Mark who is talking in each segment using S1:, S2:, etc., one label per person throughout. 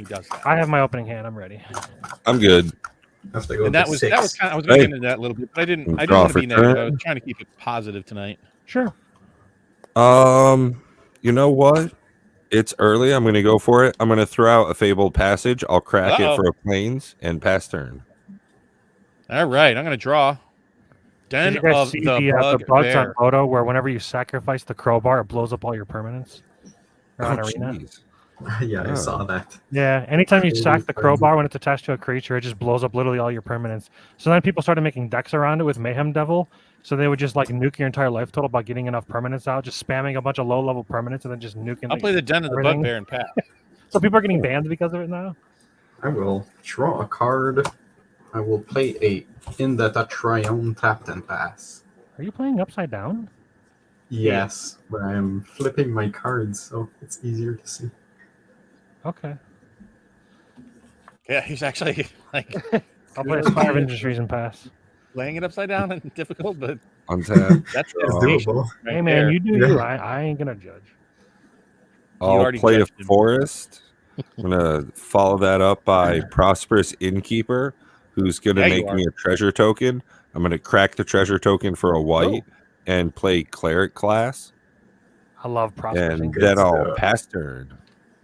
S1: he does that.
S2: I have my opening hand. I'm ready.
S3: I'm good.
S4: Have to go
S1: And
S4: to
S1: that was
S4: six.
S1: kind of, I was going to get into that a little bit, but I didn't
S3: Draw
S1: want to
S3: for
S1: be negative. I
S3: turn.
S1: was trying to keep it positive tonight.
S2: Sure.
S3: You know what? It's early. I'm going to go for it. I'm going to throw out a fabled passage. I'll crack it for a plains and pass turn.
S1: All right, I'm going to draw.
S2: Did
S1: Den
S2: you guys
S1: of
S2: see
S1: the
S2: the bugs
S1: bear.
S2: on Bodo where whenever you sacrifice the crowbar, it blows up all your permanents?
S3: Oh,
S2: Arena?
S3: jeez.
S4: Yeah, I saw that.
S2: Yeah, anytime you
S4: Holy
S2: sack the
S4: frenzy.
S2: crowbar when it's attached to a creature, it just blows up literally all your permanents. So then people started making decks around it with Mayhem Devil. So they would just like nuke your entire life total by getting enough permanents out, just spamming a bunch of low level permanents and then just nuking.
S1: I'll play the Den of the
S2: everything.
S1: Bugbear and Pat.
S2: So people are getting banned because of it now?
S4: I will draw a card. I will play a In the Triumph tapped and pass.
S2: Are you playing upside down?
S4: Yes, but I'm flipping my cards, so it's easier to see.
S2: Okay.
S1: Yeah, he's actually like
S2: I'll play a Spire of Industries and pass.
S1: laying it upside down and difficult, but
S3: Untap.
S1: that's
S4: It's
S1: dedication
S4: doable.
S1: right
S2: Hey man,
S1: there.
S2: you do
S4: Yeah.
S2: you. I ain't gonna judge.
S3: I'll
S1: already
S3: play a
S1: judged him.
S3: forest. I'm gonna follow that up by Prosperous Innkeeper, who's gonna
S1: Yeah, you
S3: make
S1: are.
S3: me a treasure token. I'm gonna crack the treasure token for a white and play cleric class,
S2: I love Prosperous.
S3: and
S4: Good
S3: then I'll
S4: stuff.
S3: pass turn.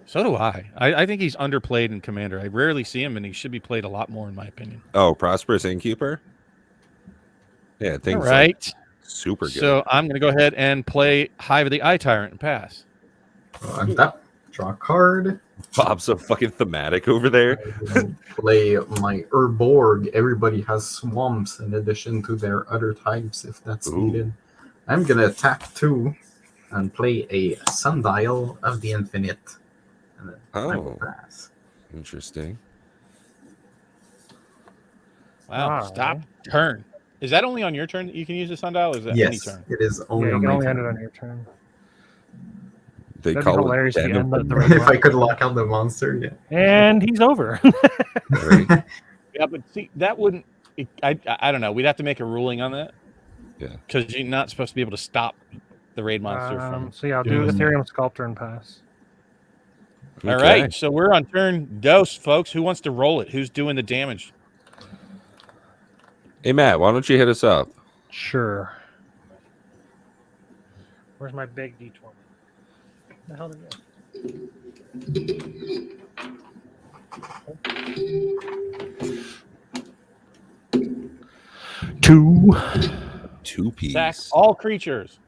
S1: So do I. I think he's underplayed in Commander. I rarely see him, and he should be played a lot more, in my opinion.
S3: Oh, Prosperous Innkeeper. Yeah,
S1: All
S3: things
S1: right.
S3: super good.
S1: So I'm going to go ahead and play Hive of the Eye Tyrant and pass.
S4: Untap, draw a card.
S3: Bob's so fucking thematic over there.
S4: I will play my Urborg. Everybody has swamps in addition to their other types if that's
S3: Ooh.
S4: needed. I'm gonna tap 2 and play a Sundial of the Infinite. And then I will
S3: Oh.
S4: pass.
S3: Interesting.
S1: Wow.
S2: All
S1: Stop.
S2: right.
S1: Turn. Is that only on your turn that you can use the Sundial, or is that any
S4: Yes,
S1: turn?
S4: it is
S2: Yeah,
S4: only
S2: you
S4: on
S2: can
S4: my
S2: only end it
S4: turn.
S2: on your turn.
S3: They
S2: That'd be
S3: call
S2: hilarious
S3: it
S2: if you
S3: Den
S2: end
S3: of
S2: the red
S4: If I
S2: one.
S4: could lock out the monster, yeah.
S2: And he's over.
S3: Right?
S1: Yeah, but see, that wouldn't. I don't know. We'd have to make a ruling on that.
S3: Yeah.
S1: Because you're not supposed to be able to stop the raid monster from.
S2: So yeah, I'll do
S4: doing-
S2: Ethereum Sculptor and pass.
S1: All
S3: Okay.
S1: right. So we're on turn Ghost, folks. Who wants to roll it? Who's doing the damage?
S3: Hey Matt, why don't you hit us up?
S2: Sure. Where's my big D20? The hell did it?
S3: Two piece.
S1: Sack all creatures.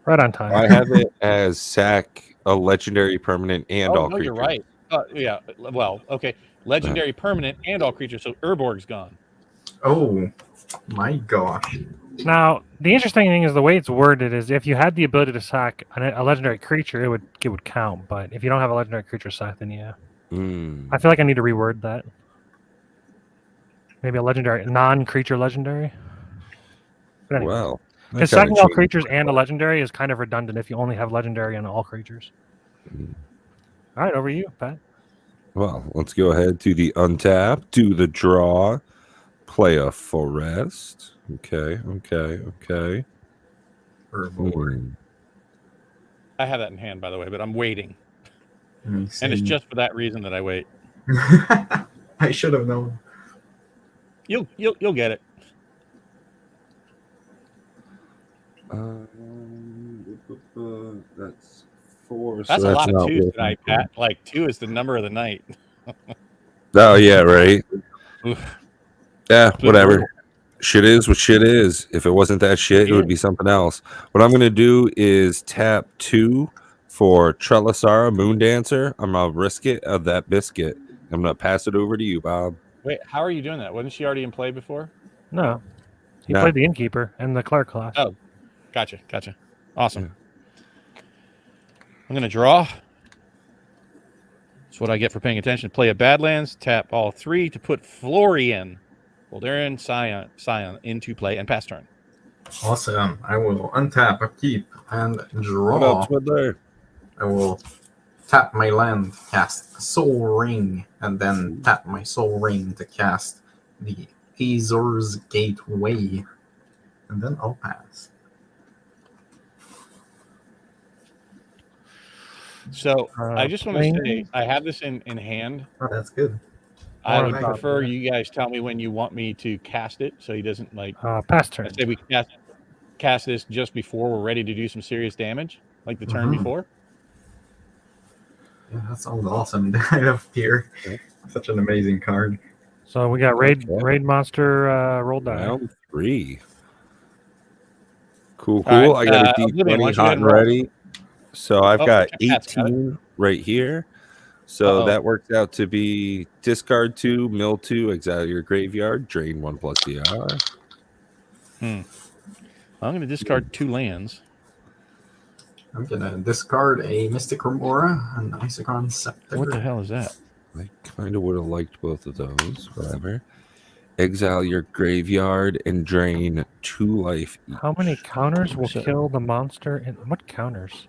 S2: Right on time.
S3: I have it as sack a legendary permanent and all
S1: No,
S3: creatures.
S1: you're right. Yeah. Well, okay. Legendary permanent and all creatures. So Urborg's gone.
S4: Oh, my gosh.
S2: Now, the interesting thing is the way it's worded is if you had the ability to sack a legendary creature, it would count. But if you don't have a legendary creature sack, then yeah. I feel like I need to reword that. Maybe a legendary, non-creature legendary. But anyway,
S3: Well,
S2: because sacking all creatures and a legendary is kind of redundant if you only have legendary and all creatures. All right, over to you, Pat.
S3: Well, let's go ahead to the untap, do the draw, play a forest. Okay.
S4: Urborg.
S1: I have that in hand, by the way, but I'm waiting.
S4: Let me
S1: And it's
S4: see.
S1: just for that reason that I wait.
S4: I should have known.
S1: You'll get it.
S3: That's 4.
S1: That's
S3: so
S1: a lot of
S3: not
S1: twos
S3: worth
S1: tonight,
S3: it.
S1: Pat. Like 2 is the number of the night.
S3: Oh yeah, right.
S1: Oof.
S3: Yeah,
S1: Good
S3: whatever.
S1: lord.
S3: Shit is what shit is. If it wasn't that shit, it would be something else. What I'm gonna do is tap 2 for Trellisara Moon Dancer. I'm gonna risk it of that biscuit. I'm gonna pass it over to you, Bob.
S1: Wait, how are you doing that? Wasn't she already in play before?
S2: No, he
S3: No.
S2: played the Innkeeper and the Clerk class.
S1: Oh, gotcha. Awesome. I'm going to draw. That's what I get for paying attention. Play a Badlands, tap all 3 to put Florian, Voldaren, Scion into play and pass turn.
S4: Awesome. I will untap, upkeep, and draw.
S3: What up, Twiddler?
S4: I will tap my land, cast Soul Ring, and then tap my Soul Ring to cast the Azor's Gateway. And then I'll pass.
S1: So I just want to say
S2: planes?
S1: I have this in hand.
S4: Oh, that's good.
S1: I
S2: Or
S1: would
S2: about-
S1: prefer you guys tell me when you want me to cast it, so he doesn't like.
S2: Pass turn.
S1: I say we cast this just before we're ready to do some serious damage, like the turn
S4: Mhm.
S1: before.
S4: Yeah, that sounds awesome. I love Tier. Such an amazing card.
S2: So we got raid
S3: Okay.
S2: raid monster roll die.
S3: Round 3. Cool.
S1: All right,
S3: I got a
S1: Oblivion, why don't you
S3: D20
S1: go ahead
S3: hot
S1: and
S3: and
S1: roll?
S3: ready. So I've
S1: Oh,
S3: got
S1: Pat's got it.
S3: 18 right here. So
S1: Uh-oh.
S3: that works out to be discard 2, mill 2, exile your graveyard, drain 1 plus DR.
S1: I'm going to discard 2 lands.
S4: I'm gonna discard a Mystic Remora and Isochron Scepter.
S1: What the hell is that?
S3: I kind of would have liked both of those. Whatever. Exile your graveyard and drain 2 life each.
S2: How many counters will
S1: So-
S2: kill the monster? And what counters?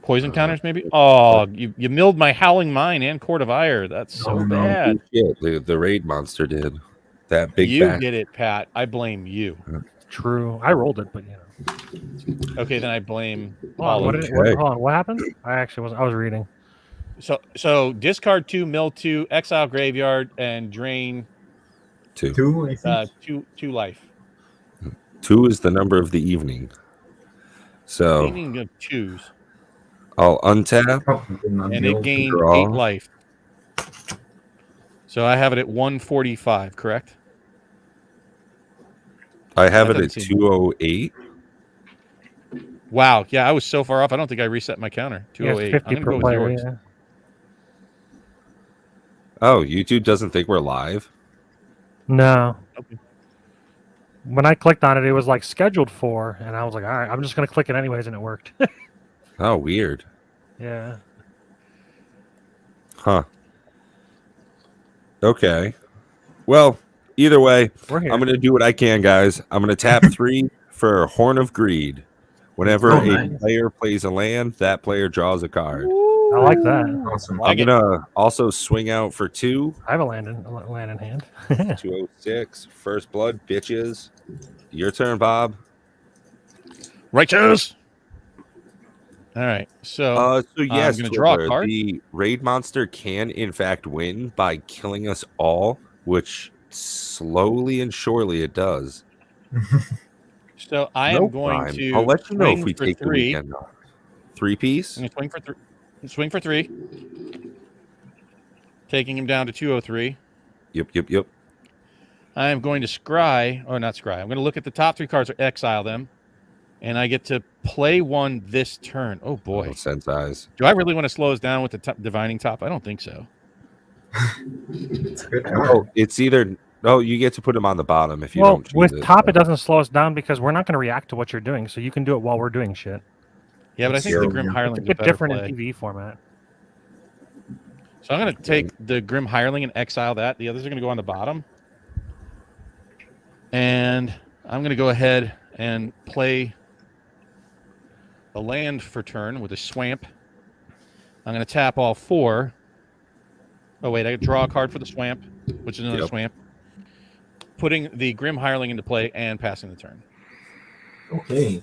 S1: Poison counters, maybe? Oh, you milled my Howling Mine and Court of Ire. That's so
S4: Oh, no.
S1: bad.
S3: Yeah, the raid monster did. That big
S1: You
S3: bat.
S1: did it, Pat. I blame you.
S2: True. I rolled it, but you know.
S1: Okay, then I blame
S2: Hold
S1: all
S2: on,
S1: of
S2: what,
S1: you.
S3: Okay.
S2: hold on, what happened? I actually was. I was reading.
S1: So discard 2, mill 2, exile graveyard, and drain
S3: 2.
S4: 2, I think.
S1: 2 life.
S3: 2 is the number of the evening. So
S1: Meaning of 2s.
S3: I'll untap.
S4: Oh, I did not
S1: And
S4: know.
S1: it gained
S3: draw.
S1: 8 life. So I have it at 145, correct?
S3: I have
S1: That
S3: it at
S1: doesn't seem-
S3: 208.
S1: Wow. Yeah, I was so far off. I don't think I reset my counter.
S2: Yes,
S1: 208.
S2: 50
S1: I'm going to
S2: per
S1: go with
S2: player.
S1: yours.
S2: Yeah.
S3: Oh, YouTube doesn't think we're live?
S2: No.
S1: Okay.
S2: When I clicked on it, it was like scheduled for, and I was like, all right, I'm just gonna click it anyways, and it worked.
S3: Oh, weird.
S2: Yeah.
S3: Huh. Okay. Well, either way,
S2: We're here.
S3: I'm going to do what I can, guys. I'm going to tap 3 for Horn of Greed. Whenever
S4: Oh,
S3: a
S4: nice.
S3: player plays a land, that player draws a card.
S2: I like that.
S4: Awesome.
S1: Like
S3: I'm
S1: it.
S3: going to also swing out for 2.
S2: I have a land in hand.
S3: 206. First blood, bitches. Your turn, Bob.
S1: Righteous. All right. So
S3: So yes,
S1: gonna draw a
S3: Twiddler,
S1: card.
S3: the raid monster can in fact win by killing us all, which slowly and surely it does.
S1: I am
S3: No
S1: going
S3: crime.
S1: to
S3: I'll let you know if
S1: swing
S3: we
S1: for
S3: take the
S1: 3.
S3: weekend off. 3 piece.
S1: I'm going to swing for 3. Taking him down to 203.
S3: Yep.
S1: I am going to scry, or not scry. I'm going to look at the top 3 cards or exile them, and I get to play one this turn. Oh boy,
S3: Oh, sense eyes.
S1: do I really want to slow us down with the divining top? I don't think so.
S4: It's a good card.
S3: Oh, it's either. Oh, you get to put them on the bottom if you
S2: Well,
S3: don't choose
S2: with
S3: it.
S2: top, it doesn't slow us down because we're not going to react to what you're doing, so you can do it while we're doing shit.
S1: Yeah, but I think the Grim
S4: It's
S1: Hireling's
S2: It's
S1: a
S2: a bit
S1: better
S2: different
S1: play.
S2: in PvE format.
S1: So I'm going to take the Grim Hireling and exile that. The others are going to go on the bottom. And I'm going to go ahead and play a land for turn with a swamp. I'm going to tap all 4. Oh, wait, I draw a card for the swamp, which is another
S3: Yep.
S1: swamp. Putting the Grim Hireling into play and passing the turn.
S4: Okay.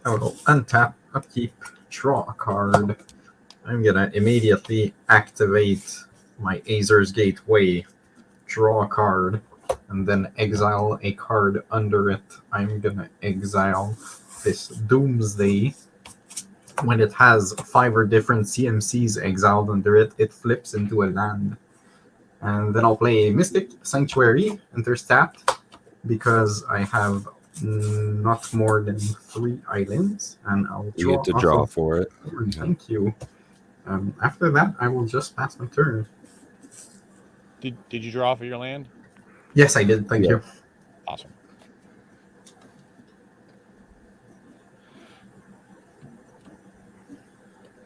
S4: I will untap, upkeep, draw a card. I'm gonna immediately activate my Azer's Gateway, draw a card, and then exile a card under it. I'm gonna exile this Doomsday. When it has 5 or different CMCs exiled under it, it flips into a land. And then I'll play Mystic Sanctuary, enters tapped, because I have not more than 3 islands, and I'll
S3: You
S4: draw.
S3: get to draw
S4: off
S3: for it.
S4: of board. Thank you. After that, I will just pass my turn.
S1: Did you draw for your land?
S4: Yes, I did. Thank
S3: Yeah.
S4: you.
S1: Awesome.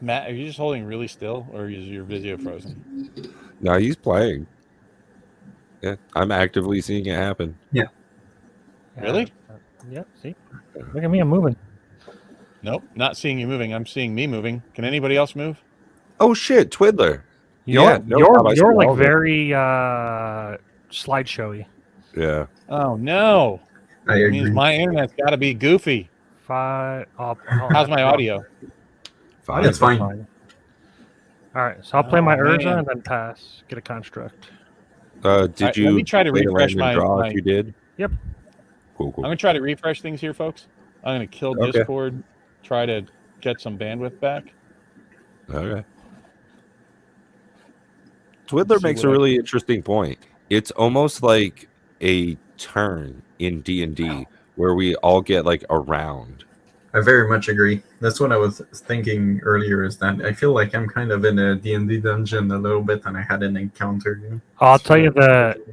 S1: Matt, are you just holding really still, or is your video frozen?
S3: No, he's playing. Yeah, I'm actively seeing it happen.
S1: Really?
S2: Yep. See, look at me, I'm moving.
S1: Nope, not seeing you moving. I'm seeing me moving. Can anybody else move?
S3: Oh shit, Twiddler.
S2: You're
S3: Yeah, no, Bob, I
S2: you're
S3: saw
S2: like
S3: all of it.
S2: very slideshowy.
S3: Yeah.
S1: Oh no!
S4: I
S1: It means
S4: agree.
S1: my internet's got to be goofy.
S2: How's
S1: How's my audio?
S3: Fine.
S4: It's fine.
S2: All right, so I'll play my
S1: Oh,
S2: Urza
S1: man.
S2: and then pass. Get a construct.
S3: Did
S1: Let
S3: you
S1: me try to
S3: play the
S1: refresh
S3: land and draw if you did?
S2: Yep.
S3: Cool,
S1: I'm
S3: cool.
S1: gonna try to refresh things here, folks. I'm gonna kill
S3: Okay.
S1: Discord, try to get some bandwidth back.
S3: Okay. Twiddler
S1: See
S3: makes
S1: what
S3: a
S1: I
S3: really
S1: can-
S3: interesting point. It's almost like a turn in D&D where we all get like a round.
S4: I very much agree. That's what I was thinking earlier. Is that I feel like I'm kind of in a D&D dungeon a little bit, and I had an encounter. You know?
S2: I'll tell you the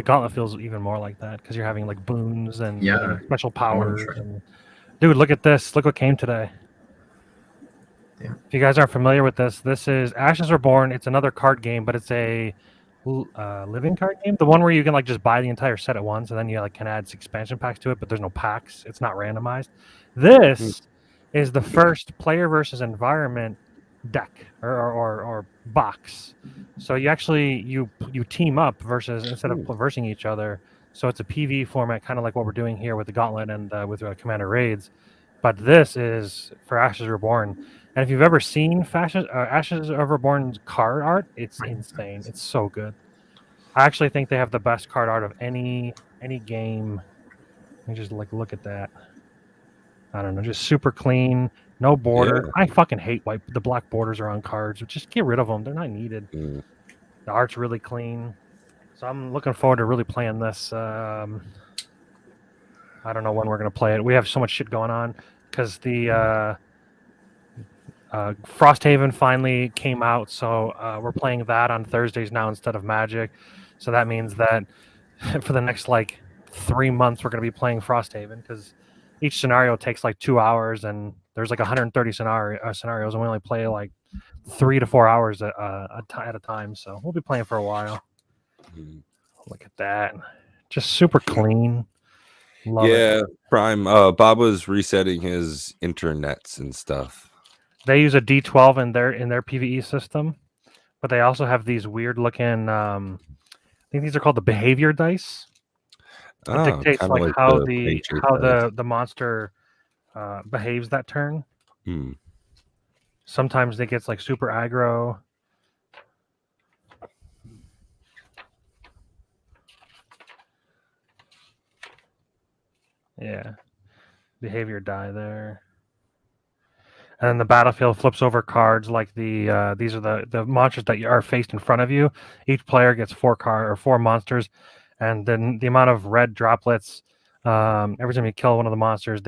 S2: gauntlet feels even more like that because you're having like boons and
S4: Yeah,
S2: getting special
S4: I wanna
S2: powers.
S4: try.
S2: And dude, look at this! Look what came today.
S4: Yeah.
S2: If you guys aren't familiar with this is Ashes Are Born. It's another card game, but it's a living card game. The one where you can like just buy the entire set at once, and then you like can add expansion packs to it, but there's no packs. It's not randomized. This is the first player versus environment deck or box. So you actually you team up versus instead of versing each other. So it's a PvE format, kind of like what we're doing here with the Gauntlet and with Commander Raids. But this is for Ashes Reborn. And if you've ever seen Ashes of Reborn's card art, it's insane. It's so good. I actually think they have the best card art of any game. Let me just like look at that. I don't know, just super clean, no border.
S3: Yeah.
S2: I fucking hate the black borders are on cards. Just get rid of them. They're not needed.
S3: Mm.
S2: The art's really clean. So I'm looking forward to really playing this. I don't know when we're going to play it. We have so much shit going on because the Frosthaven finally came out. So we're playing that on Thursdays now instead of Magic. So that means that for the next like 3 months, we're going to be playing Frosthaven because each scenario takes like 2 hours and there's like 130 scenarios and we only play like 3 to 4 hours at a time. So we'll be playing for a while.
S3: Mm.
S2: Look at that. Just super clean. Love it.
S3: Prime. Bob was resetting his internets and stuff.
S2: They use a D12 in their PvE system, but they also have these weird looking I think these are called the behavior dice. It dictates like how the monster behaves that turn.
S3: Mm.
S2: Sometimes it gets like super aggro. Yeah. Behavior die there. And then the battlefield flips over cards like these are the monsters that are faced in front of you. Each player gets 4 monsters, and then the amount of red droplets every time you kill one of the monsters,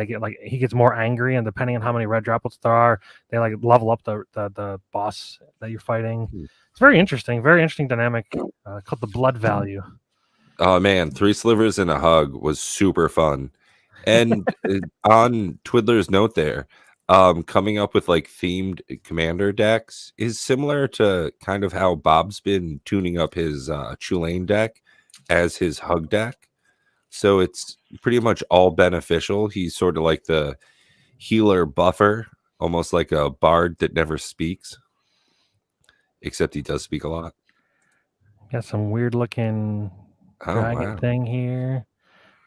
S2: he gets more angry, and depending on how many red droplets there are, they like level up the boss that you're fighting. It's very interesting dynamic called the blood value.
S3: Oh man, 3 slivers and a hug was super fun. And on Twiddler's note there, coming up with like themed commander decks is similar to kind of how Bob's been tuning up his Chulane deck as his hug deck. So it's pretty much all beneficial. He's sort of like the healer buffer, almost like a bard that never speaks, except he does speak a lot.
S2: Got some weird looking dragon thing here.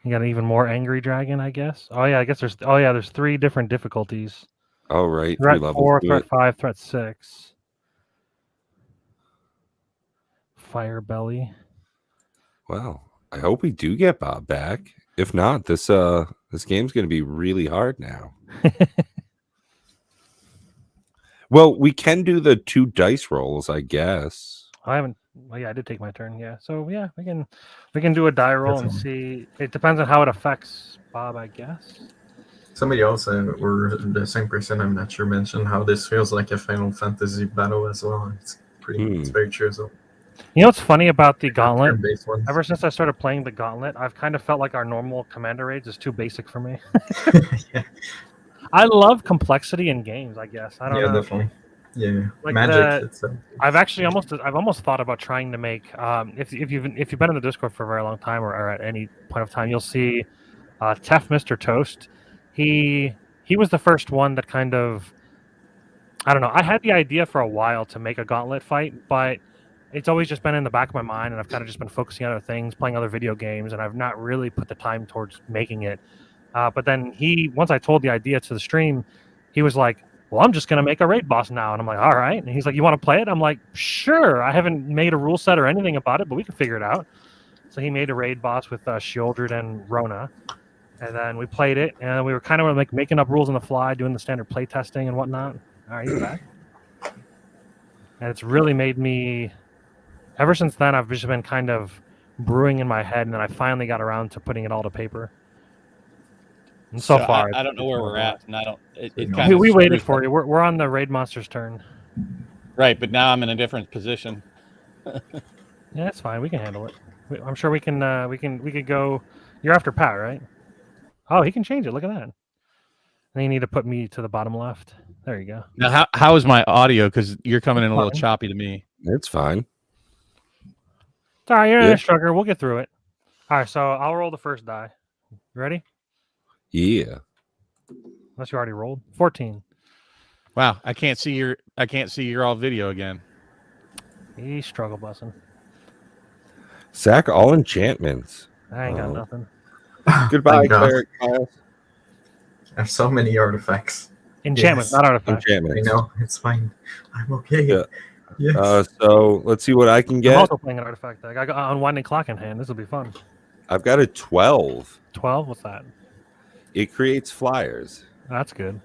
S2: You got an even more angry dragon, I guess. Oh yeah, I guess there's 3 different difficulties.
S3: Oh right,
S2: Threat
S3: 3 levels.
S2: 4, threat 5, threat 6. Fire belly.
S3: Well, I hope we do get Bob back. If not, this game's going to be really hard now. Well, we can do the 2 dice rolls, I guess.
S2: I haven't. Well, yeah, I did take my turn. Yeah, so yeah, we can do a die roll and see. It depends on how it affects Bob, I guess.
S4: Somebody else, or the same person, I'm not sure, mentioned how this feels like a Final Fantasy battle as well. It's it's very true. So,
S2: you know what's funny about the Gauntlet?
S4: Ones.
S2: Ever since I started playing the Gauntlet, I've kind of felt like our normal Commander Raids is too basic for me.
S4: Yeah.
S2: I love complexity in games, I guess. I don't know.
S4: Definitely. Yeah,
S2: like
S4: Magic.
S2: I've almost thought about trying to make. If you've been in the Discord for a very long time or at any point of time, you'll see Tef Mr. Toast. He was the first one that kind of, I don't know. I had the idea for a while to make a Gauntlet fight, but it's always just been in the back of my mind, and I've kind of just been focusing on other things, playing other video games, and I've not really put the time towards making it. But then once I told the idea to the stream, he was like, well, I'm just going to make a raid boss now. And I'm like, all right. And he's like, you want to play it? I'm like, sure. I haven't made a rule set or anything about it, but we can figure it out. So he made a raid boss with Shieldred and Rona. And then we played it, and we were kind of like making up rules on the fly, doing the standard play testing and whatnot. All right, he's back. And it's really made me, ever since then, I've just been kind of brewing in my head, and then I finally got around to putting it all to paper. And so far,
S1: I don't know where we're at, and I don't. It kind
S2: we
S1: of
S2: waited for you. We're on the raid monster's turn.
S1: Right, but now I'm in a different position.
S2: Yeah, it's fine. We can handle it. I'm sure we can. We could go. You're after Pat, right? Oh, he can change it. Look at that. And then you need to put me to the bottom left. There you go.
S1: Now, how is my audio? Because you're coming in a little
S2: Fine.
S1: choppy to me.
S3: It's fine.
S2: It's all right. You're
S3: Yeah.
S2: an instructor. We'll get through it. All right. So I'll roll the first die. You ready?
S3: Yeah.
S2: Unless you already rolled. 14.
S1: Wow, I can't see your all video again.
S2: He's struggle busting.
S3: Sack all enchantments.
S2: I ain't got
S3: Oh.
S2: nothing.
S3: Goodbye,
S4: Thank God.
S3: Cleric Kyle.
S4: I have so many artifacts.
S2: Enchantment,
S4: Yes.
S2: not artifact.
S4: I
S3: Enchantments.
S4: know, it's fine. I'm okay.
S3: Yeah.
S4: Yes.
S3: So let's see what I can
S2: I'm
S3: get.
S2: also playing an artifact deck. I got Unwinding Clock in hand. This will be fun.
S3: I've got a 12.
S2: 12? What's that?
S3: It creates flyers.
S2: That's good.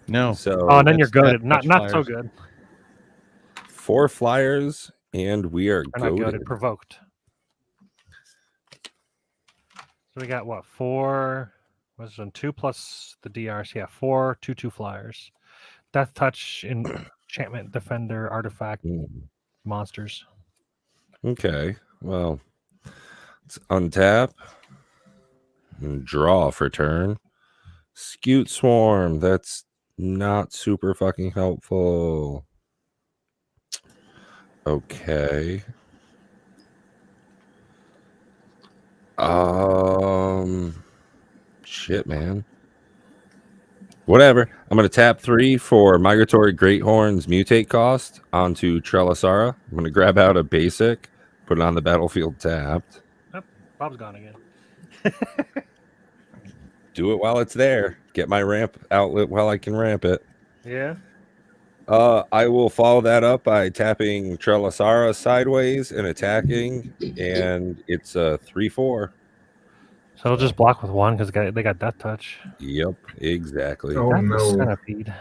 S1: No.
S3: So
S2: Oh, and then you're
S1: that's
S2: goaded.
S1: much
S2: Not so
S1: flyers.
S2: good.
S3: 4 flyers, and we are
S2: Or not
S3: goaded.
S2: goaded. Provoked. So we got what? 4. What's it? 2 plus the DRs. Yeah, 4 2/2 flyers. Death Touch, Enchantment, Defender, Artifact, monsters.
S3: Okay. Well, let's untap and draw for turn. Scute Swarm. That's not super fucking helpful. Okay. Shit, man. Whatever. I'm going to tap 3 for Migratory Greathorns mutate cost onto Trelisara. I'm going to grab out a basic, put it on the battlefield tapped.
S2: Bob's gone again.
S3: Do it while it's there. Get my ramp outlet while I can ramp it.
S2: Yeah.
S3: I will follow that up by tapping Trelisara sideways and attacking, and it's a 3/4.
S2: So it'll just block with 1 because they got Death Touch.
S3: Yep, exactly.
S4: Oh,
S2: That's a
S4: no.
S2: centipede.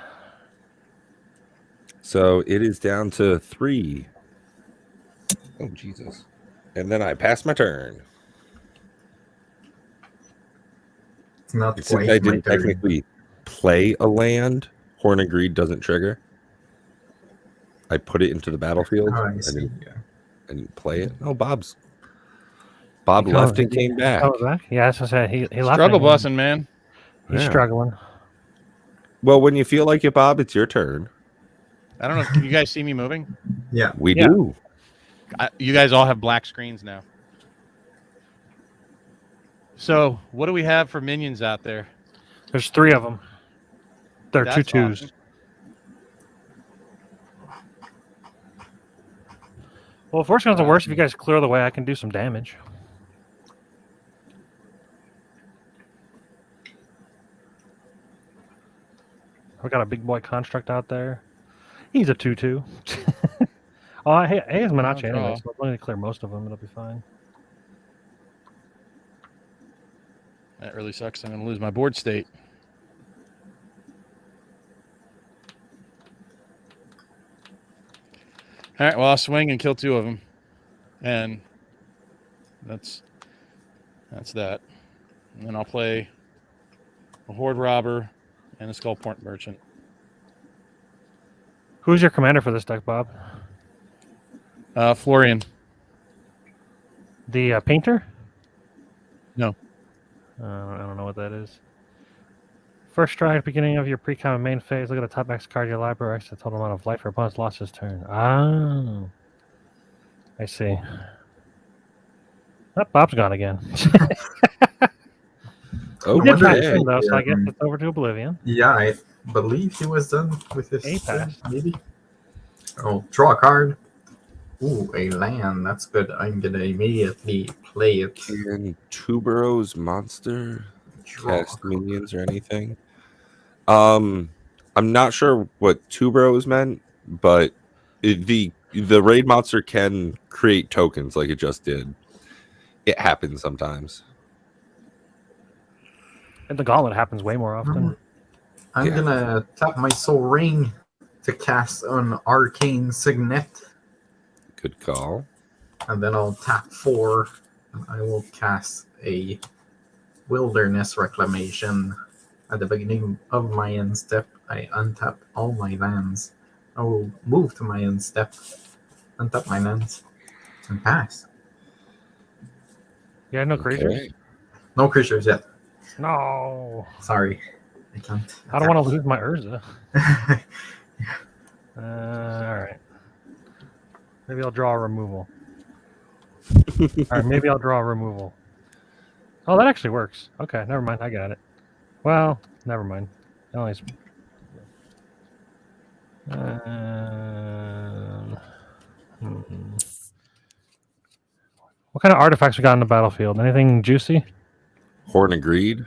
S3: So it is down to 3. Oh, Jesus. And then I pass my turn.
S4: It's not
S3: Since
S4: quite
S3: I
S4: my
S3: didn't
S4: turn.
S3: technically play a land, Horn of Greed doesn't trigger. I put it into the battlefield.
S4: Oh,
S3: I
S4: I see.
S3: didn't play it. Oh, Bob
S2: He
S3: left
S2: comes-
S3: and came back.
S2: Oh, back? Yeah, that's what I said. He left.
S1: Struggle
S2: and
S1: busting, man.
S2: He's
S3: Yeah.
S2: struggling.
S3: Well, when you feel like it, Bob, it's your turn.
S1: I don't know. Can you guys see me moving?
S4: Yeah.
S3: We
S2: Yeah.
S3: do.
S1: You guys all have black screens now. So, what do we have for minions out there?
S2: There's 3 of them. They're
S1: That's
S2: 2/2s.
S1: awesome.
S2: Well, if worse comes to worse, if you guys clear the way, I can do some damage. We got a big boy construct out there. He's a 2/2. Oh, hey, it's Minachi
S1: draw.
S2: anyway, so I'm going to clear most of them. It'll be fine.
S1: That really sucks. I'm going to lose my board state. All right, well, I'll swing and kill 2 of them. And that's that. And then I'll play a Horde Robber and a Skullport Merchant.
S2: Who's your commander for this deck, Bob?
S1: Florian.
S2: The painter?
S1: No.
S2: I don't know what that is. First strike, beginning of your pre-combat main phase. Look at the top X card of your library. X the total amount of life your opponent's lost his turn. Oh. I see. Oh, Bob's gone again.
S3: Oh,
S2: He did pass
S3: okay.
S2: him, though, so I guess
S4: Yeah.
S2: it's over to Oblivion.
S4: Yeah, I believe he was done with his
S2: He passed.
S4: maybe. Oh, draw a card. Ooh, a land. That's good. I'm gonna immediately play it.
S3: Can Tuberos monster
S4: Draw.
S3: cast minions or anything? I I'm not sure what two bros meant, but the raid monster can create tokens like it just did. It happens sometimes.
S2: And the gauntlet happens way more often.
S4: I'm
S3: Yeah.
S4: gonna tap my soul ring to cast an arcane signet,
S3: Good call.
S4: and then I'll tap 4, and I will cast a wilderness reclamation. At the beginning of my end step, I untap all my lands. I will move to my end step, untap my lands, and pass.
S2: Yeah, no creatures.
S3: Okay.
S4: No creatures yet.
S2: No,
S4: Sorry, I can't.
S2: I don't want to lose my Urza. All right. Maybe I'll draw a removal. All right, maybe I'll draw a removal. Oh, that actually works. Okay, never mind. I got it. Well, never mind. It only What kind of artifacts we got on the battlefield? Anything juicy?
S3: Horn of Greed.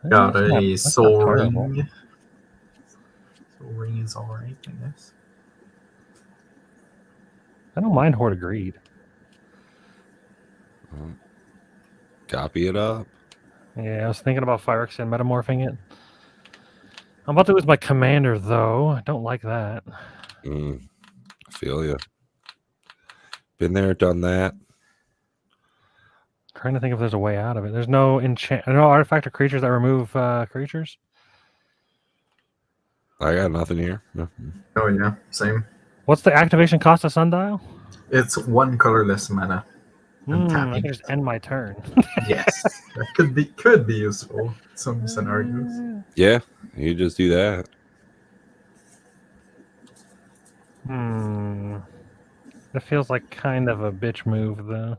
S4: Got
S2: That's not-
S4: a
S2: that's not
S4: soul
S2: terrible.
S4: ring. Soul ring is alright, I guess.
S2: I don't mind Horde of Greed.
S3: Copy it up.
S2: Yeah, I was thinking about Phyrexian metamorphing it. I'm about to lose my commander, though. I don't like that.
S3: I feel you. Been there, done that.
S2: Trying to think if there's a way out of it. There's no no artifact or creatures that remove creatures.
S3: I got nothing here. No.
S4: Oh yeah, same.
S2: What's the activation cost of Sundial?
S4: It's 1 colorless mana.
S2: I
S4: tapping.
S2: can just end my turn.
S4: Yes, that could be useful in some scenarios.
S3: Yeah, you just do that.
S2: It feels like kind of a bitch move, though.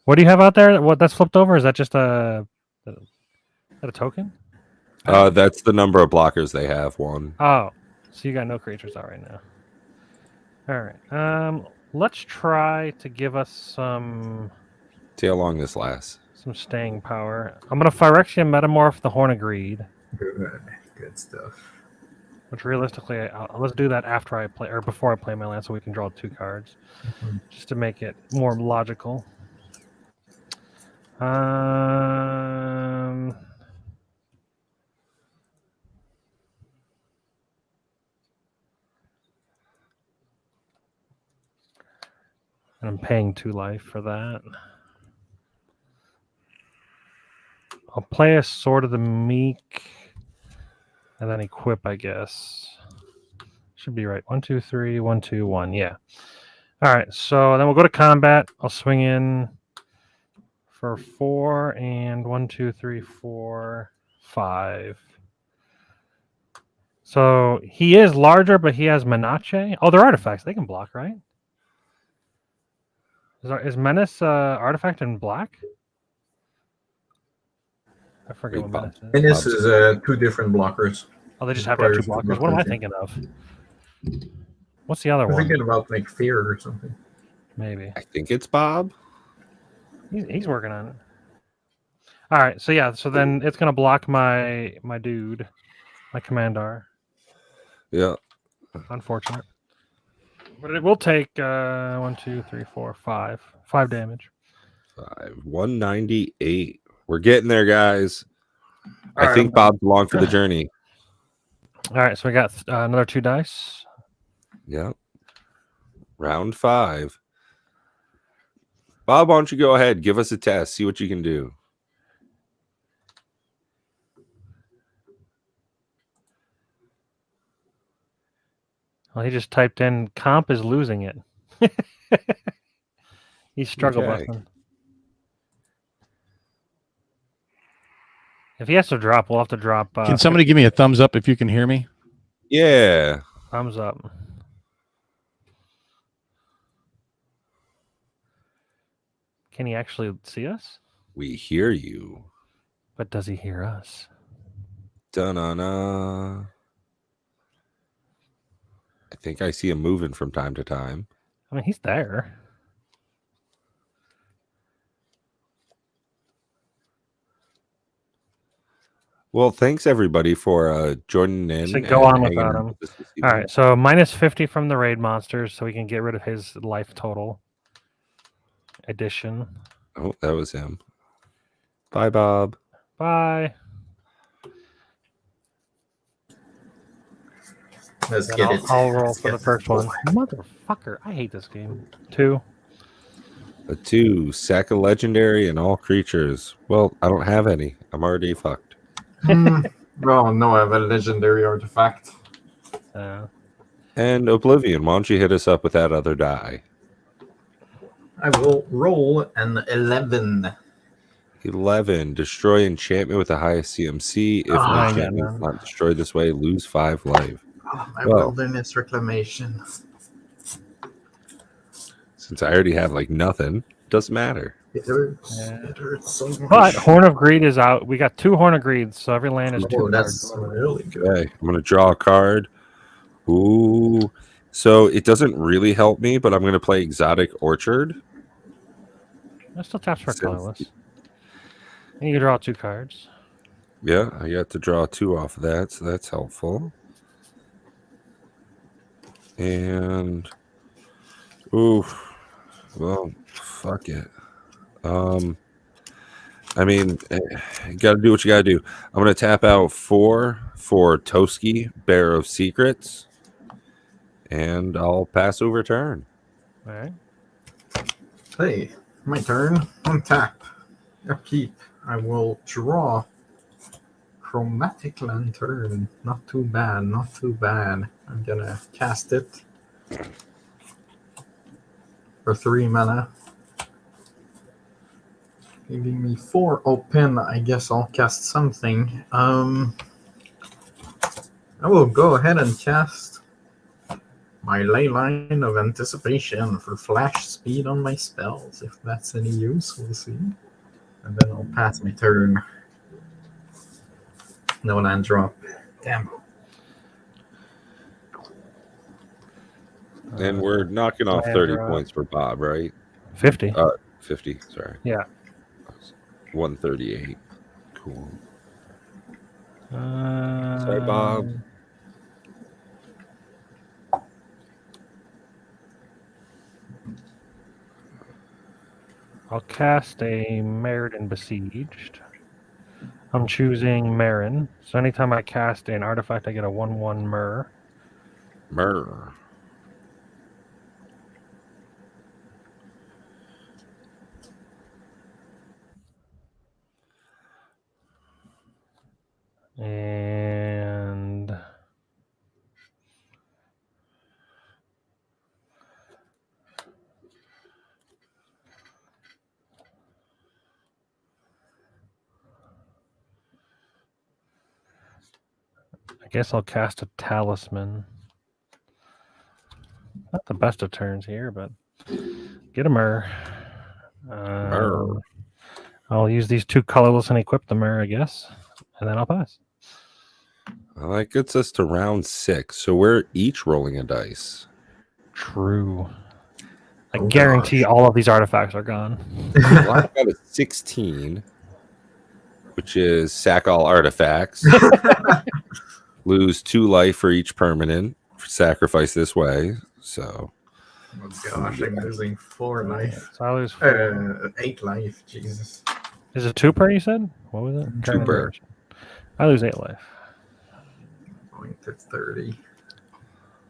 S2: What do you have out there? What that's flipped over? Is that just a token?
S3: That's the number of blockers they have. 1.
S2: Oh, so you got no creatures out right now. All right. Let's try to give us some
S3: See how long this lasts.
S2: staying power. I'm gonna Phyrexian metamorph the Horn of Greed,
S4: Good stuff.
S2: which realistically, let's do that after I play or before I play my land, so we can draw 2 cards, just to make it more logical. And I'm paying 2 life for that. I'll play a Sword of the Meek and then equip, I guess. Should be right. 1, 2, 3, 1, 2, 1. Yeah. All right. So then we'll go to combat. I'll swing in for 4 and 1, 2, 3, 4, 5. So he is larger, but he has Menace. Oh, they're artifacts. They can block, right? Is Menace artifact in black? I forget what Menace is.
S4: And this is 2 different blockers.
S2: Oh, they just have to have 2 blockers. What am I thinking of? What's the other
S4: I'm
S2: one?
S4: thinking about like fear or something.
S2: Maybe.
S3: I think it's Bob.
S2: He's working on it. All right. So yeah. So then it's gonna block my dude, my Commandar.
S3: Yeah.
S2: Unfortunate. But it will take 1, 2, 3, 4, 5 damage.
S3: 198. We're getting there, guys.
S4: All
S3: I think
S4: right.
S3: Bob's along for the journey.
S2: All right. So we got another 2 dice.
S3: Yep. Round 5. Bob, why don't you go ahead? Give us a test. See what you can do.
S2: Well, he just typed in comp is losing it. He's struggle
S3: Okay.
S2: busting. If he has to drop, we'll have to drop.
S1: Can somebody give me a thumbs up if you can hear me?
S3: Yeah.
S2: Thumbs up. Can he actually see us?
S3: We hear you.
S2: But does he hear us?
S3: Da-na-na. I think I see him moving from time to time.
S2: I mean, he's there.
S3: Well, thanks everybody for joining in.
S2: Should go on
S3: hanging
S2: without
S3: out
S2: him.
S3: with us this
S2: All
S3: evening.
S2: right, so minus 50 from the raid monsters, so we can get rid of his life total. Addition.
S3: Oh, that was him. Bye, Bob.
S2: Bye.
S4: Let's
S2: Then
S4: get it.
S2: I'll roll
S4: Let's
S2: for the
S4: get
S2: first
S4: it.
S2: one. Motherfucker, I hate this game. 2.
S3: A 2, sack a legendary and all creatures. Well, I don't have any. I'm already fucked.
S4: Well, no, I have a legendary artifact.
S3: And Oblivion, why don't you hit us up with that other die?
S4: I will roll an 11.
S3: 11, destroy enchantment with the highest CMC. If
S4: Ah,
S3: an
S2: yeah,
S3: enchantment is
S2: man.
S3: not destroyed this way, lose 5 life.
S4: Oh, my
S3: Well.
S4: wilderness reclamation.
S3: Since I already have like nothing, doesn't matter.
S4: It hurts.
S2: Yeah.
S4: It hurts so much.
S2: But Horn of Greed is out. We got 2 Horn of Greed, so every land is 2
S4: Oh, that's
S2: cards.
S4: really good.
S3: Okay, I'm gonna draw a card. Ooh, so it doesn't really help me, but I'm gonna play Exotic Orchard.
S2: That still taps for
S3: Since-
S2: colorless. And you can draw 2 cards.
S3: Yeah, I got to draw 2 off of that, so that's helpful. And ooh, well, fuck it. I mean, you gotta do what you gotta do. I'm gonna tap out 4 for Toski, Bearer of Secrets, and I'll pass over turn.
S2: All right.
S4: Hey, my turn. Untap. Upkeep. I will draw Chromatic Lantern. Not too bad, not too bad. I'm gonna cast it for 3 mana. Giving me 4 open. I guess I'll cast something. I will go ahead and cast my Ley Line of Anticipation for flash speed on my spells. If that's any use, we'll see. And then I'll pass my turn. No land drop. Damn.
S3: And we're knocking off
S2: Land
S3: 30
S2: drop.
S3: points for Bob, right?
S2: 50.
S3: 50, sorry.
S2: Yeah.
S3: 138. Cool.
S2: Sorry,
S3: Sorry, Bob.
S2: I'll cast a Meriden Besieged. I'm choosing Marin. So anytime I cast an artifact, I get a 1/1 Myr.
S3: Myrrh.
S2: And I guess I'll cast a Talisman. Not the best of turns here, but get a Myr.
S3: Myr.
S2: I'll use these 2 colorless and equip the Myr, I guess, and then I'll pass.
S3: Well, that gets us to round 6. So we're each rolling a dice.
S2: True. I
S4: Oh,
S2: guarantee
S4: gosh.
S2: all of these artifacts are gone.
S3: Well, I've got a 16, which is sack all artifacts. Lose 2 life for each permanent. Sacrifice this way. So
S4: Oh gosh, I'm losing 4 life.
S2: So I lose 4.
S4: 8 life. Jesus.
S2: Is it 2 per, you said? What was it?
S3: 2 per.
S2: I lose 8 life.
S4: Going to 30.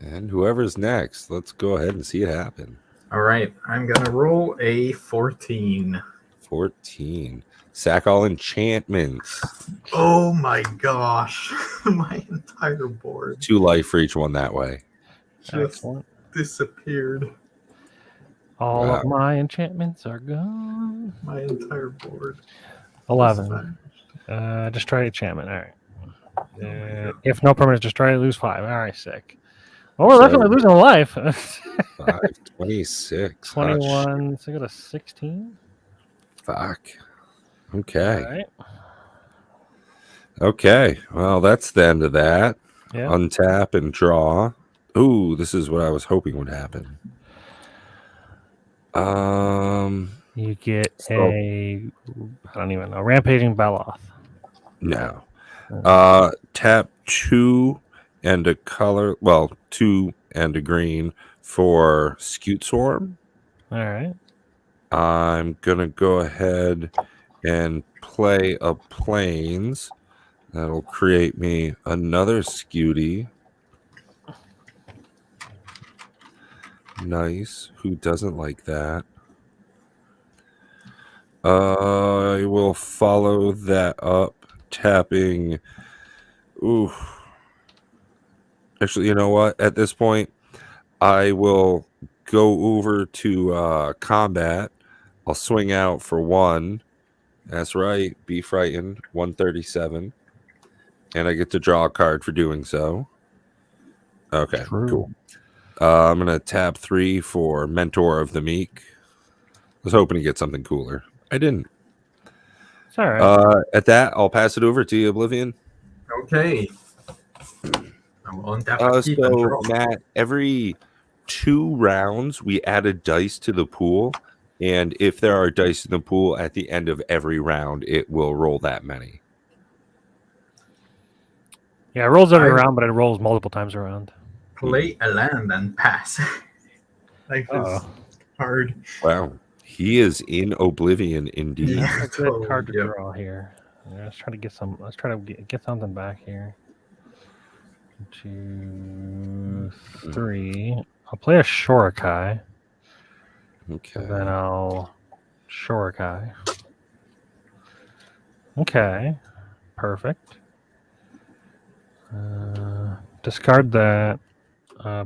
S3: And whoever's next, let's go ahead and see it happen.
S4: All right, I'm gonna roll a 14.
S3: 14. Sack all enchantments.
S4: Oh my gosh, my entire board
S3: 2 life for each one that way.
S4: just
S2: Excellent.
S4: disappeared.
S2: All
S3: Wow.
S2: of my enchantments are gone.
S4: My entire board.
S2: 11. Destroy enchantment. All right. If no permanents destroyed, I lose 5. All right, sick. Well, we're definitely losing a life.
S3: 5, 26.
S2: 21. So I go to 16.
S3: Fuck. Okay.
S2: All right.
S3: Okay. Well, that's the end of that.
S2: Yeah.
S3: Untap and draw. Ooh, this is what I was hoping would happen.
S2: You get
S3: So-
S2: I don't even know, Rampaging Beloth.
S3: No. Tap 2 and a color. Well, 2 and a green for Scute Swarm.
S2: All right.
S3: I'm gonna go ahead and play a plains. That'll create me another Scutey. Nice. Who doesn't like that? I will follow that up, tapping. Ooh. Actually, you know what? At this point, I will go over to combat. I'll swing out for 1. That's right. Be frightened. 137. And I get to draw a card for doing so. Okay,
S2: True.
S3: cool. I'm going to tap 3 for Mentor of the Meek. I was hoping to get something cooler. I didn't.
S2: It's all right.
S3: At that, I'll pass it over to you, Oblivion.
S4: Okay. I'm on tap upkeep and
S3: So,
S4: draw.
S3: Matt, every 2 rounds, we add a dice to the pool. And if there are dice in the pool at the end of every round, it will roll that many.
S2: Yeah, it rolls every
S4: I-
S2: round, but it rolls multiple times around.
S4: Play a land and pass. Life is
S2: Uh-oh.
S4: hard.
S3: Wow. He is in Oblivion indeed.
S4: Yeah.
S2: That's a good card to
S4: Yep.
S2: draw here. Let's try to get some. Let's try to get something back here. 2, 3. I'll play a Shorikai,
S3: Okay.
S2: and then I'll Shorikai. Okay, perfect. Discard that.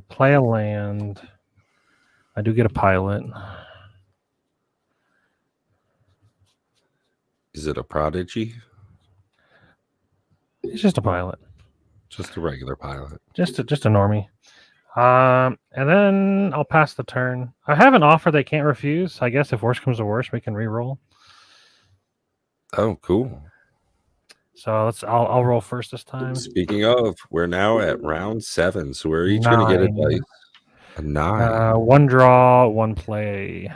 S2: Play a land. I do get a pilot.
S3: Is it a prodigy?
S2: It's just a pilot.
S3: Just a regular pilot.
S2: Just a normie. And then I'll pass the turn. I have an offer they can't refuse. I guess if worse comes to worse, we can re-roll.
S3: Oh, cool.
S2: So I'll roll first this time.
S3: Speaking of, we're now at round 7, so we're each going to get a
S2: 9.
S3: dice. A 9.
S2: 1 draw, 1 play.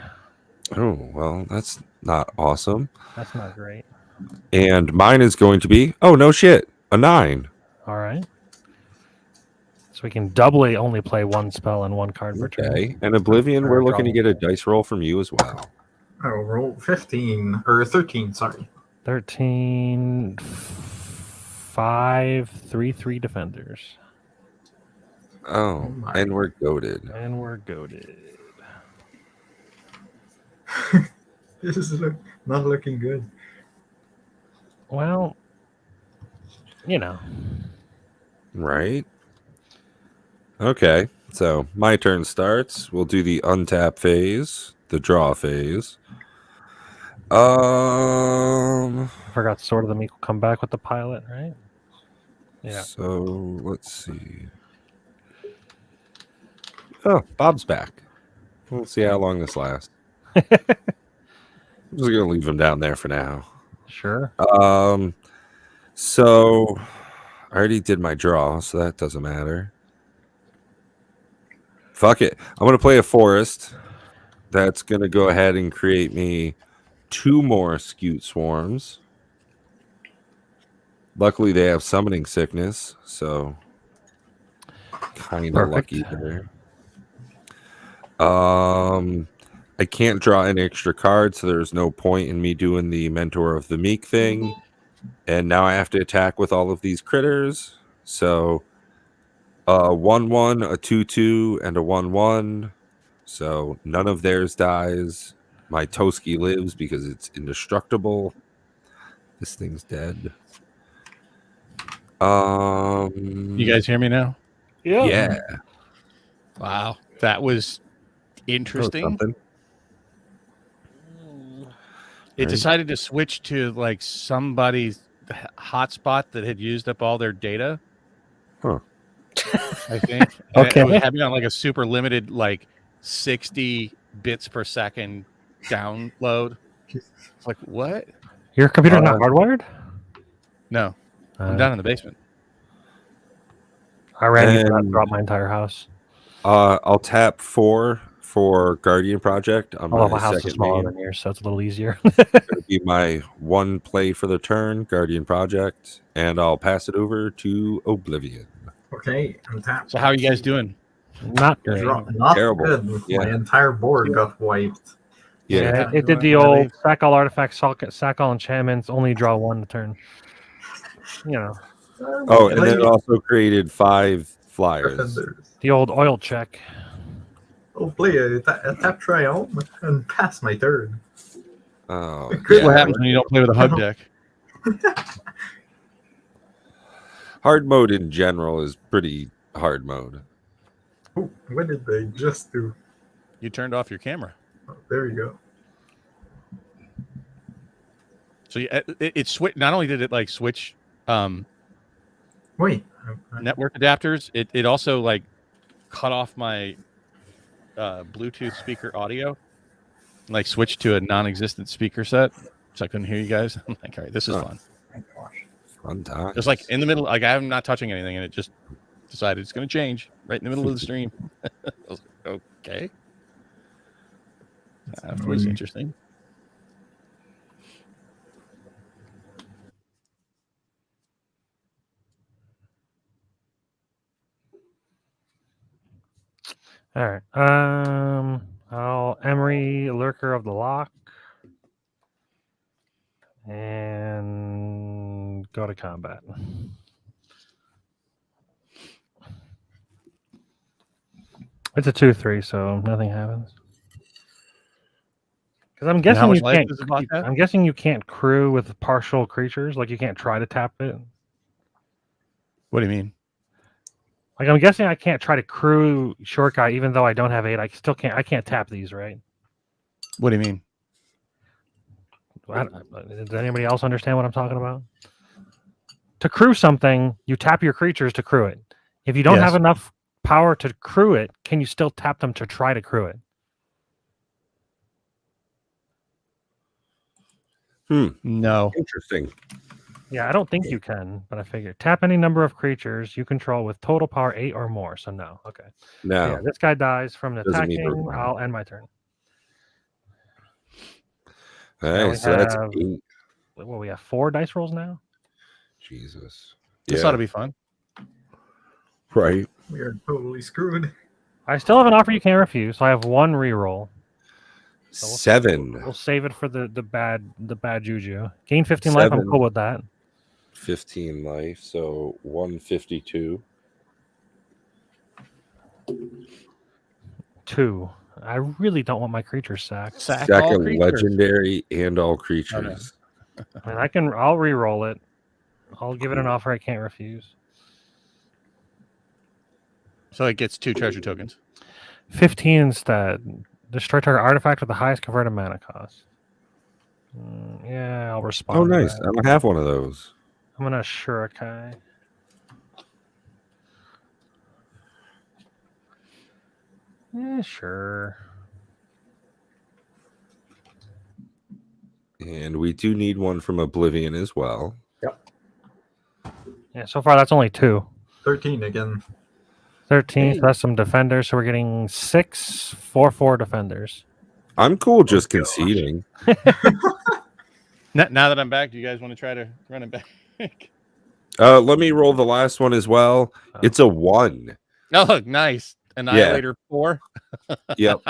S3: Oh, well, that's not awesome.
S2: That's not great.
S3: And mine is going to be, oh, no shit, a 9.
S2: All right. So we can doubly only play 1 spell and 1 card per turn.
S3: Okay. And Oblivion,
S2: Or
S3: we're looking to
S2: draw.
S3: get a dice roll from you as well.
S4: Oh, roll 15 or 13. Sorry.
S2: 13, 5, 3 defenders.
S3: Oh,
S4: my.
S3: and we're goaded.
S2: And we're goaded.
S4: This is not looking good.
S2: Well, you know.
S3: Right? Okay, so my turn starts. We'll do the untap phase, the draw phase.
S2: I forgot Sword of the Meek will come back with the pilot, right? Yeah.
S3: So let's see. Oh, Bob's back. We'll see how long this lasts. I'm just gonna leave him down there for now.
S2: Sure.
S3: So I already did my draw, so that doesn't matter. Fuck it. I'm gonna play a forest. That's gonna go ahead and create me 2 more Scute Swarms. Luckily, they have summoning sickness, so kind of
S2: Perfect.
S3: lucky there. I can't draw an extra card, so there's no point in me doing the Mentor of the Meek thing. And now I have to attack with all of these critters. So 1/1, a 2/2, and a 1/1. So none of theirs dies. My Toski lives because it's indestructible. This thing's dead.
S1: You guys hear me now?
S3: Yeah.
S1: Wow, that was
S3: Oh,
S1: interesting.
S3: something.
S1: It
S3: Right.
S1: decided to switch to like somebody's hotspot that had used up all their data.
S3: Huh.
S1: I think. And
S2: Okay.
S1: It was having on like a super limited, like 60 bits per second download. It's like, what?
S2: Your computer's not hardwired?
S1: No, I'm down in the basement.
S2: I ran into that
S3: And-
S2: throughout my entire house.
S3: I'll tap 4 for Guardian Project on
S2: Although
S3: my
S2: my house is
S3: second
S2: smaller
S3: main.
S2: than yours, so it's a little easier.
S3: It'll be my one play for the turn, Guardian Project, and I'll pass it over to Oblivion.
S4: Okay, untap.
S1: So how are you guys doing?
S2: Not great.
S4: Not
S3: Terrible.
S4: good.
S3: Yeah.
S4: My entire board got wiped.
S3: Yeah.
S2: It did the old sack all artifacts, sack all enchantments, only draw one a turn. You know,
S3: Oh, and then it also created 5 flyers.
S4: Defenders.
S2: the old oil check.
S4: Oh, play a tap Triumph and pass my turn.
S3: Oh,
S4: Good.
S1: What
S3: yeah.
S1: happens when you don't play with a hub deck?
S3: Hard mode in general is pretty hard mode.
S4: Oh, what did they just do?
S1: You turned off your camera.
S4: Oh, there you go.
S1: So it switched. Not only did it like switch
S4: Wait.
S1: network adapters, it also like cut off my Bluetooth speaker audio, like switched to a non-existent speaker set, so I couldn't hear you guys. I'm like, all right, this is fun.
S4: My gosh.
S3: Fun time.
S1: Just like in the middle, like I'm not touching anything, and it just decided it's going to change right in the middle of the stream. I was like, okay, that was interesting.
S2: All right. I'll Emery, Lurker of the Lock, and go to combat. It's a 2/3, so nothing happens. Because I'm
S1: how
S2: guessing
S1: much
S2: you
S1: life
S2: can't.
S1: does the block have?
S2: I'm guessing you can't crew with partial creatures. Like you can't try to tap it.
S1: What do you mean?
S2: Like I'm guessing I can't try to crew short guy, even though I don't have 8. I still can't. I can't tap these, right?
S1: What do you mean?
S2: Does anybody else understand what I'm talking about? To crew something, you tap your creatures to crew it. If you don't
S1: Yes.
S2: have enough power to crew it, can you still tap them to try to crew it?
S1: No.
S3: Interesting.
S2: Yeah, I don't think you can, but I figured tap any number of creatures you control with total power 8 or more. So no. Okay.
S3: No.
S2: Yeah, this guy dies from
S3: Doesn't mean
S2: attacking.
S3: we're-
S2: I'll end my turn.
S3: Hey,
S2: we
S3: so that's
S2: have-
S3: 8.
S2: Well, we have 4 dice rolls now.
S3: Jesus.
S1: This ought to be fun.
S3: Right.
S4: We are totally screwed.
S2: I still have an offer you can't refuse. So I have 1 reroll.
S3: 7.
S2: We'll save it for the bad juju. Gain 15 life. I'm
S3: 7.
S2: cool with that.
S3: 15 life, so 152.
S2: 2. I really don't want my creatures sacked.
S1: Sack all
S3: Second
S1: creatures.
S3: legendary and all creatures.
S2: I mean, I'll re-roll it. I'll give it an offer I can't refuse.
S1: So it gets 2 treasure tokens.
S2: 15 instead. Destroy target artifact with the highest converted mana cost. Yeah, I'll respond.
S3: Oh,
S2: to
S3: nice.
S2: that.
S3: I don't have one of those.
S2: I'm gonna Shurikai. Yeah, sure.
S3: And we do need one from Oblivion as well.
S2: Yeah, so far that's only 2.
S4: 13 again.
S2: 13, so that's some defenders. So we're getting 6 4/4 defenders.
S3: I'm cool just conceding.
S1: Now that I'm back, do you guys want to try to run it back?
S3: Let me roll the last one as well. It's a 1.
S1: Oh, look, nice. Annihilator 4.
S3: Yep.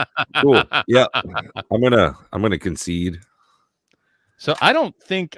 S3: Cool. Yep. I'm gonna concede.
S1: So I don't think